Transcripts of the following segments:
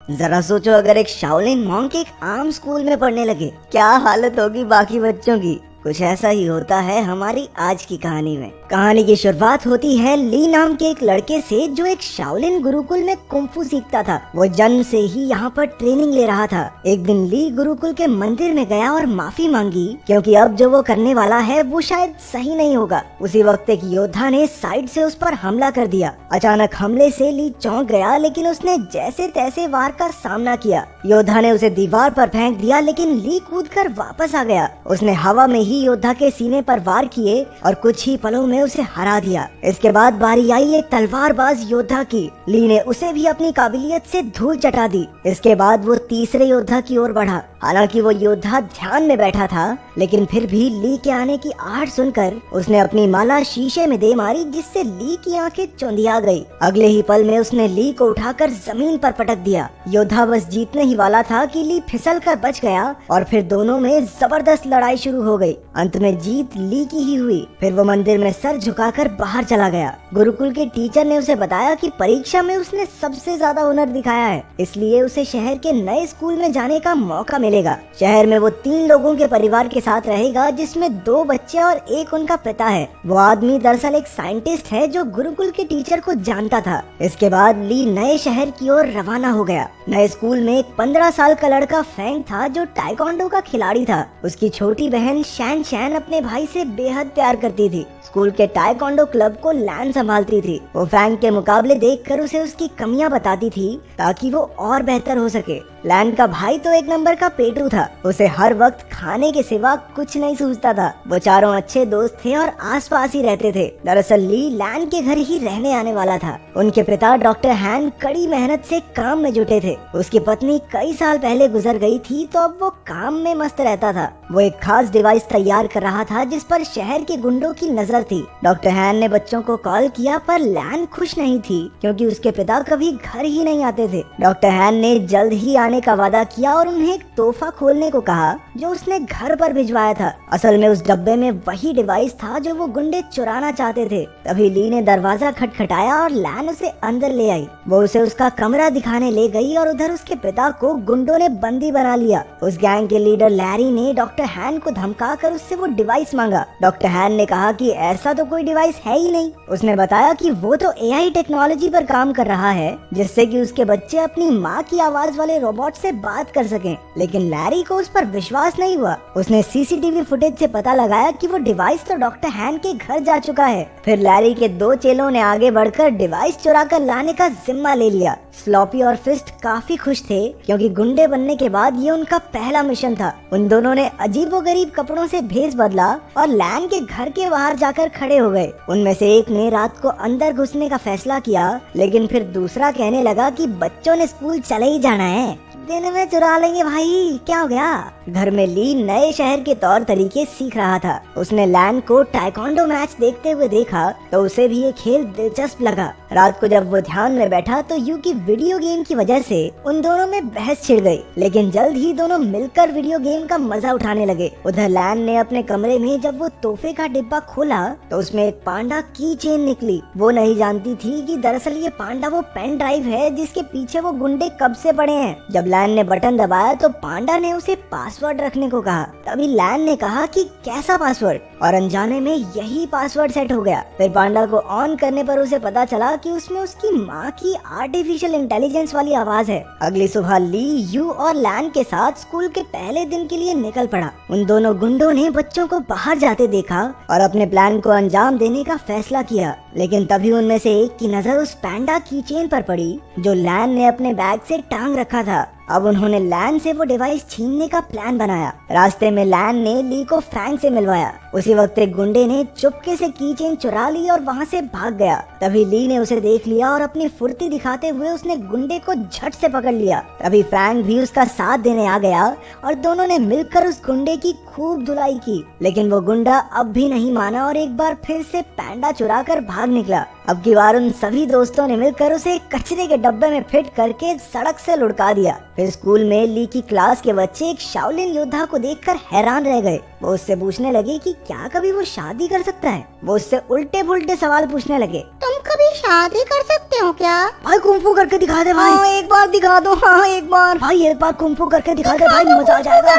जरा सोचो, अगर एक शाओलिन मॉन्क एक आम स्कूल में पढ़ने लगे, क्या हालत होगी बाकी बच्चों की। कुछ ऐसा ही होता है हमारी आज की कहानी में। कहानी की शुरुआत होती है ली नाम के एक लड़के से, जो एक शाओलिन गुरुकुल में कुंफू सीखता था। वो जन्म से ही यहाँ पर ट्रेनिंग ले रहा था। एक दिन ली गुरुकुल के मंदिर में गया और माफी मांगी, क्योंकि अब जो वो करने वाला है वो शायद सही नहीं होगा। उसी वक्त एक योद्धा ने साइड से उस पर हमला कर दिया। अचानक हमले से ली चौंक गया, लेकिन उसने जैसे तैसे वार का सामना किया। योद्धा ने उसे दीवार पर फेंक दिया, लेकिन ली कूदकर वापस आ गया। उसने हवा में ही योद्धा के सीने पर वार किए और कुछ ही पलों में उसे हरा दिया। इसके बाद बारी आई एक तलवारबाज योद्धा की। ली ने उसे भी अपनी काबिलियत से धूल चटा दी। इसके बाद वो तीसरे योद्धा की ओर बढ़ा। हालांकि वो योद्धा ध्यान में बैठा था, लेकिन फिर भी ली के आने की आहट सुनकर उसने अपनी माला शीशे में दे मारी, जिससे ली की आंखें चौंधिया गई। अगले ही पल में उसने ली को उठाकर जमीन पर पटक दिया। योद्धा बस जीतने ही वाला था कि ली फिसल कर बच गया और फिर दोनों में जबरदस्त लड़ाई शुरू हो गई। अंत में जीत ली की ही हुई। फिर वो मंदिर में सर झुकाकर बाहर चला गया। गुरुकुल के टीचर ने उसे बताया कि परीक्षा में उसने सबसे ज्यादा हुनर दिखाया है, इसलिए उसे शहर के नए स्कूल में जाने का मौका मिलेगा। शहर में वो 3 लोगों के परिवार के साथ रहेगा, जिसमें 2 बच्चे और एक उनका पिता है। वो आदमी दरअसल एक साइंटिस्ट है जो गुरुकुल के टीचर को जानता था। इसके बाद ली नए शहर की ओर रवाना हो गया। नए स्कूल में एक 15 साल का लड़का फैंग था, जो ताइक्वांडो का खिलाड़ी था। उसकी छोटी बहन शैन शैन अपने भाई से बेहद प्यार करती थी। स्कूल के ताइक्वांडो क्लब को लैन संभालती थी। वो फैंग के मुकाबले देखकर उसे उसकी कमियां बताती थी, ताकि वो और बेहतर हो सके। लैन का भाई तो एक नंबर का पेटू था। उसे हर वक्त खाने के सिवा कुछ नहीं सूझता था। वो चारों अच्छे दोस्त थे और आसपास ही रहते थे। दरअसल ली लैन के घर ही रहने आने वाला था। उनके पिता डॉक्टर हैन कड़ी मेहनत से काम में जुटे थे। उसकी पत्नी कई साल पहले गुजर गई थी, तो अब वो काम में मस्त रहता था। वो एक खास डिवाइस तैयार कर रहा था, जिस पर शहर के गुंडों की नजर थी। डॉक्टर हैन ने बच्चों को कॉल किया, पर लैन खुश नहीं थी, क्योंकि उसके पिता कभी घर ही नहीं आते थे। डॉक्टर हैन ने जल्द ही आने का वादा किया और उन्हें एक तोहफा खोलने को कहा, जो उसने घर पर भिजवाया था। असल में उस डब्बे में वही डिवाइस था जो वो गुंडे चुराना चाहते थे। तभी ली ने दरवाजा खटखटाया और लैन उसे अंदर ले आई। वो उसे उसका कमरा दिखाने ले गई और उधर उसके पिता को गुंडों ने बंदी बना लिया। उस गैंग के लीडर लैरी ने डॉक्टर हैन को धमकाकर उससे वो डिवाइस मांगा। डॉक्टर हैन ने कहा कि ऐसा तो कोई डिवाइस है ही नहीं। उसने बताया कि वो तो एआई टेक्नोलॉजी पर काम कर रहा है, जिससे कि उसके बच्चे अपनी माँ की आवाज वाले रोबोट से बात कर सकें। लेकिन लैरी को उस पर विश्वास नहीं हुआ। उसने सीसीटीवी फुटेज से पता लगाया कि वो डिवाइस तो डॉक्टर हैन के घर जा चुका है। फिर लैरी के 2 चेलों ने आगे बढ़कर डिवाइस चुरा कर लाने का जिम्मा ले लिया। स्लॉपी और फिस्ट काफी खुश थे, क्योंकि गुंडे बनने के बाद ये उनका पहला मिशन था। उन दोनों ने अजीबोगरीब कपड़ों से भेष बदला और लैन के घर के बाहर जाकर खड़े हो गए। उनमें से एक ने रात को अंदर घुसने का फैसला किया, लेकिन फिर दूसरा कहने लगा कि बच्चों ने स्कूल चले ही जाना है, दिन में चुरा लेंगे भाई, क्या हो गया। घर में ली नए शहर के तौर तरीके सीख रहा था। उसने लैन को ताइक्वांडो मैच देखते हुए देखा, तो उसे भी ये खेल दिलचस्प लगा। रात को जब वो ध्यान में बैठा, तो यू की वीडियो गेम की वजह से उन दोनों में बहस छिड़ गई। लेकिन जल्द ही दोनों मिलकर वीडियो गेम का मजा उठाने लगे। उधर लैन ने अपने कमरे में जब वो तोहफे का डिब्बा खोला, तो उसमें एक पांडा की चेन निकली। वो नहीं जानती थी कि दरअसल ये पांडा वो पेन ड्राइव है, जिसके पीछे वो गुंडे कब से पड़े हैं। जब लैन ने बटन दबाया, तो पांडा ने उसे पासवर्ड रखने को कहा। तभी लैन ने कहा कि कैसा पासवर्ड, और अनजाने में यही पासवर्ड सेट हो गया। फिर पांडा को ऑन करने पर उसे पता चला कि उसमें उसकी माँ की आर्टिफिशियल इंटेलिजेंस वाली आवाज है। अगली सुबह ली यू और लैन के साथ स्कूल के पहले दिन के लिए निकल पड़ा। उन दोनों गुंडों ने बच्चों को बाहर जाते देखा और अपने प्लान को अंजाम देने का फैसला किया। लेकिन तभी उनमें से एक की नजर उस पैंडा की चेन पर पड़ी, जो लैन ने अपने बैग से टांग रखा था। अब उन्होंने लैन से वो डिवाइस छीनने का प्लान बनाया। रास्ते में लैन ने ली को फैंग से मिलवाया। उसी वक्त एक गुंडे ने चुपके से की चेन चुरा ली और वहाँ से भाग गया। तभी ली ने उसे देख लिया और अपनी फुर्ती दिखाते हुए उसने गुंडे को झट से पकड़ लिया। तभी फैंग भी उसका साथ देने आ गया और दोनों ने मिलकर उस गुंडे की खूब धुलाई की। लेकिन वो गुंडा अब भी नहीं माना और एक बार फिर से पैंडा चुरा कर भाग निकला। अब की बार उन सभी दोस्तों ने मिलकर उसे कचरे के डब्बे में फिट करके सड़क से लुढ़का दिया। फिर स्कूल में ली की क्लास के बच्चे एक शाओलिन योद्धा को देखकर हैरान रह गए। वो उससे पूछने लगी कि क्या कभी वो शादी कर सकता है। वो उससे उल्टे पुल्टे सवाल पूछने लगे। तुम कभी शादी कर सकते हो क्या? भाई कुंफू करके दिखा दे भाई। हाँ, एक बार दिखा दो। हाँ, एक बार भाई एक बार कुंफू करके दिखा दे भाई, मजा आ जाएगा।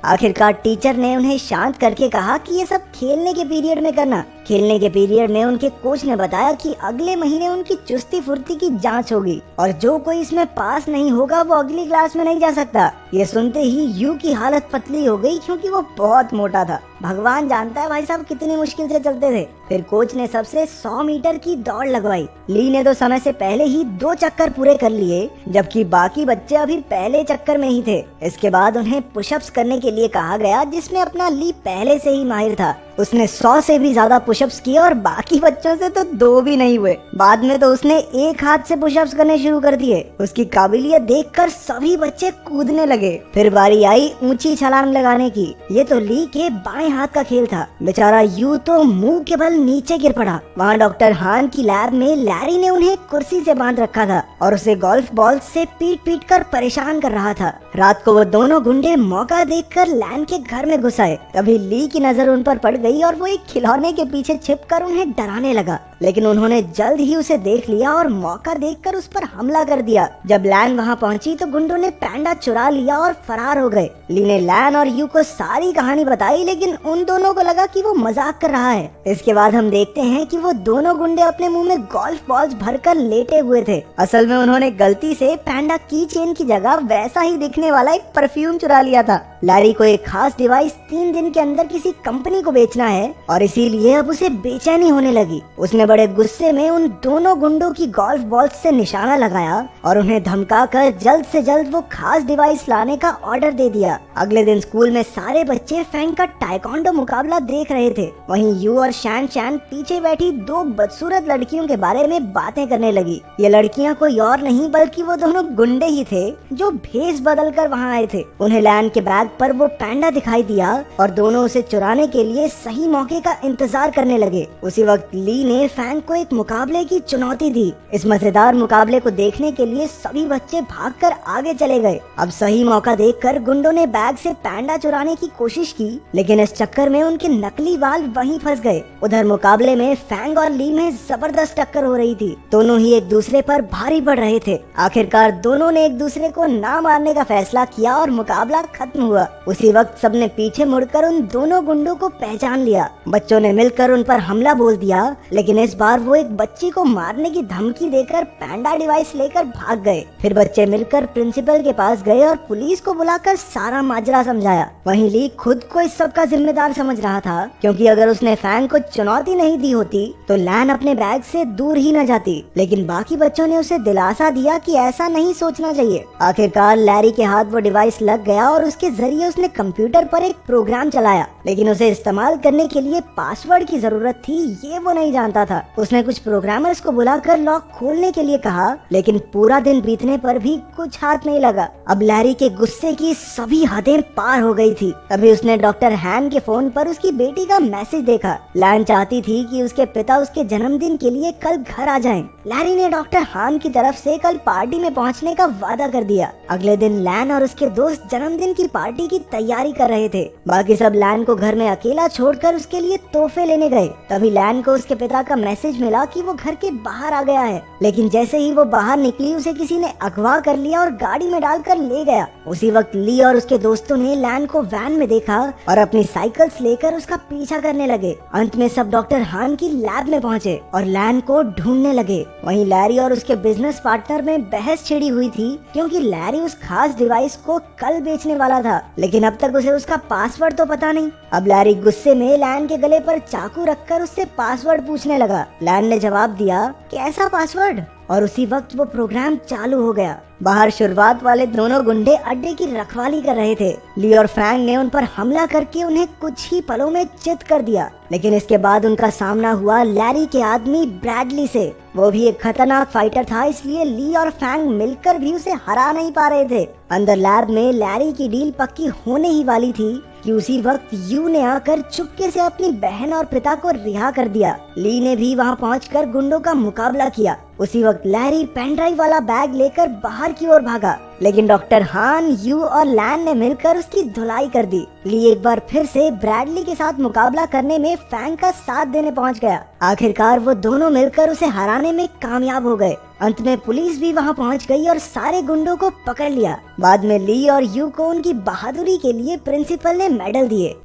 आखिरकार टीचर ने उन्हें शांत करके कहा कि ये सब खेलने के पीरियड में करना। खेलने के पीरियड में उनके कोच ने बताया कि अगले महीने उनकी चुस्ती फुर्ती की जांच होगी और जो कोई इसमें पास नहीं होगा वो अगली क्लास में नहीं जा सकता। ये सुनते ही यू की हालत पतली हो गई क्योंकि वो बहुत मोटा था। भगवान जानता है भाई साहब कितनी मुश्किल से चलते थे। फिर कोच ने सबसे 100 मीटर की दौड़ लगवाई। ली ने तो समय से पहले ही 2 चक्कर पूरे कर लिए, जबकि बाकी बच्चे अभी पहले चक्कर में ही थे। इसके बाद उन्हें पुशअप्स करने के लिए कहा गया, जिसमें अपना ली पहले से ही माहिर था। उसने 100 से भी ज्यादा पुशअप्स किए और बाकी बच्चों से तो 2 भी नहीं हुए। बाद में तो उसने एक हाथ से पुशअप्स करने शुरू कर दिए। उसकी काबिलियत देखकर सभी बच्चे कूदने लगे। फिर बारी आई ऊंची छलांग लगाने की। ये तो ली के बाएं हाथ का खेल था। बेचारा यू तो मुंह के बल नीचे गिर पड़ा। वहाँ डॉक्टर हान की लैब में लैरी ने उन्हें कुर्सी से बांध रखा था और उसे गोल्फ बॉल से पीट पीट कर परेशान कर रहा था। रात को वो दोनों गुंडे मौका देखकर लैन के घर में घुस आए। तभी ली की नजर उन पर पड़ गई और वो एक खिलौने के पीछे छिपकर उन्हें डराने लगा, लेकिन उन्होंने जल्द ही उसे देख लिया और मौका देखकर उस पर हमला कर दिया। जब लैन वहाँ पहुंची तो गुंडों ने पैंडा चुरा लिया और फरार हो गए। ली ने लैन और यू को सारी कहानी बताई, लेकिन उन दोनों को लगा कि वो मजाक कर रहा है। इसके बाद हम देखते हैं कि वो दोनों गुंडे अपने मुंह में गोल्फ बॉल्स भरकर लेटे हुए थे। असल में उन्होंने गलती से पैंडा की चेन की जगह वैसा ही दिखने वाला एक परफ्यूम चुरा लिया था। लैरी को एक खास डिवाइस 3 दिन के अंदर किसी कंपनी को बेचना है और इसीलिए अब उसे बेचैनी होने लगी। उसने बड़े गुस्से में उन दोनों गुंडों की गोल्फ बॉल से निशाना लगाया और उन्हें धमकाकर जल्द से जल्द वो खास डिवाइस लाने का ऑर्डर दे दिया। अगले दिन स्कूल में सारे बच्चे फैंग का टाइकोंडो मुकाबला देख रहे थे। वहीं यू और शैन शैन पीछे बैठी 2 बदसूरत लड़कियों के बारे में बातें करने लगी। ये लड़कियां कोई और नहीं बल्कि वो दोनों गुंडे ही थे जो भेस बदल कर वहाँ आए थे। उन्हें लैन के बैग पर वो पैंडा दिखाई दिया और दोनों उसे चुराने के लिए सही मौके का इंतजार करने लगे। उसी वक्त ली ने फैंग को एक मुकाबले की चुनौती दी। इस मजेदार मुकाबले को देखने के लिए सभी बच्चे भागकर आगे चले गए। अब सही मौका देखकर गुंडों ने बैग से पैंडा चुराने की कोशिश की, लेकिन इस चक्कर में उनके नकली बाल वहीं फंस गए। उधर मुकाबले में फैंग और ली में जबरदस्त टक्कर हो रही थी। दोनों ही एक दूसरे पर भारी पड़ रहे थे। आखिरकार दोनों ने एक दूसरे को ना मारने का फैसला किया और मुकाबला खत्म हुआ। उसी वक्त सबने पीछे मुड़कर उन दोनों गुंडों को पहचान लिया। बच्चों ने मिलकर उन पर हमला बोल दिया, लेकिन इस बार वो एक बच्ची को मारने की धमकी देकर पैंडा डिवाइस लेकर भाग गए। फिर बच्चे मिलकर प्रिंसिपल के पास गए और पुलिस को बुलाकर सारा माजरा समझाया। वहीं ली खुद को इस सब का जिम्मेदार समझ रहा था, क्योंकि अगर उसने फैंग को चुनौती नहीं दी होती तो लैन अपने बैग से दूर ही न जाती। लेकिन बाकी बच्चों ने उसे दिलासा दिया कि ऐसा नहीं सोचना चाहिए। आखिरकार लैरी के हाथ वो डिवाइस लग गया और उसके जरिए उसने कंप्यूटर पर एक प्रोग्राम चलाया, लेकिन उसे इस्तेमाल करने के लिए पासवर्ड की जरूरत थी, ये वो नहीं जानता था। उसने कुछ प्रोग्रामर्स को बुलाकर लॉक खोलने के लिए कहा, लेकिन पूरा दिन बीतने पर भी कुछ हाथ नहीं लगा। अब लैरी के गुस्से की सभी हदें पार हो गई थी। तभी उसने डॉक्टर हैन के फोन पर उसकी बेटी का मैसेज देखा। लैन चाहती थी कि उसके पिता उसके जन्मदिन के लिए कल घर आ जाएं। लैरी ने डॉक्टर हान की तरफ से कल पार्टी में पहुंचने का वादा कर दिया। अगले दिन लैन और उसके दोस्त जन्मदिन की पार्टी की तैयारी कर रहे थे। बाकी सब लैन को घर में अकेला छोड़कर उसके लिए तोहफे लेने गए। तभी लैन को उसके पिता का मैसेज मिला कि वो घर के बाहर आ गया है, लेकिन जैसे ही वो बाहर निकली उसे किसी ने अगवा कर लिया और गाड़ी में डालकर ले गया। उसी वक्त ली और उसके दोस्तों ने लैन को वैन में देखा और अपनी साइकिल्स लेकर उसका पीछा करने लगे। अंत में सब डॉक्टर हान की लैब में पहुंचे और लैन को ढूंढने लगे। वहीं लैरी और उसके बिजनेस पार्टनर में बहस छिड़ी हुई थी, क्योंकि लैरी उस खास डिवाइस को कल बेचने वाला था, लेकिन अब तक उसे उसका पासवर्ड तो पता नहीं। अब लैरी गुस्से में लैन के गले पर चाकू रखकर उससे पासवर्ड पूछने लगा। लैन ने जवाब दिया, कैसा पासवर्ड? और उसी वक्त वो प्रोग्राम चालू हो गया। बाहर शुरुआत वाले दोनों गुंडे अड्डे की रखवाली कर रहे थे। ली और फैंग ने उन पर हमला करके उन्हें कुछ ही पलों में चित कर दिया, लेकिन इसके बाद उनका सामना हुआ लैरी के आदमी ब्रैडली से। वो भी एक खतरनाक फाइटर था, इसलिए ली और फैंग मिलकर भी उसे हरा नहीं पा रहे थे। अंदर लैब में लैरी की डील पक्की होने ही वाली थी कि उसी वक्त यू ने आकर चुपके से अपनी बहन और पिता को रिहा कर दिया। ली ने भी वहां पहुंचकर गुंडों का मुकाबला किया, उसी वक्त लैरी पेन ड्राइव वाला बैग लेकर बाहर की ओर भागा, लेकिन डॉक्टर हान, यू और लैन ने मिलकर उसकी धुलाई कर दी। ली एक बार फिर से ब्रैडली के साथ मुकाबला करने में फैंग का साथ देने पहुंच गया। आखिरकार वो दोनों मिलकर उसे हराने में कामयाब हो गए। अंत में पुलिस भी वहां पहुंच गई और सारे गुंडों को पकड़ लिया। बाद में ली और यू को उनकी बहादुरी के लिए प्रिंसिपल ने मेडल दिए।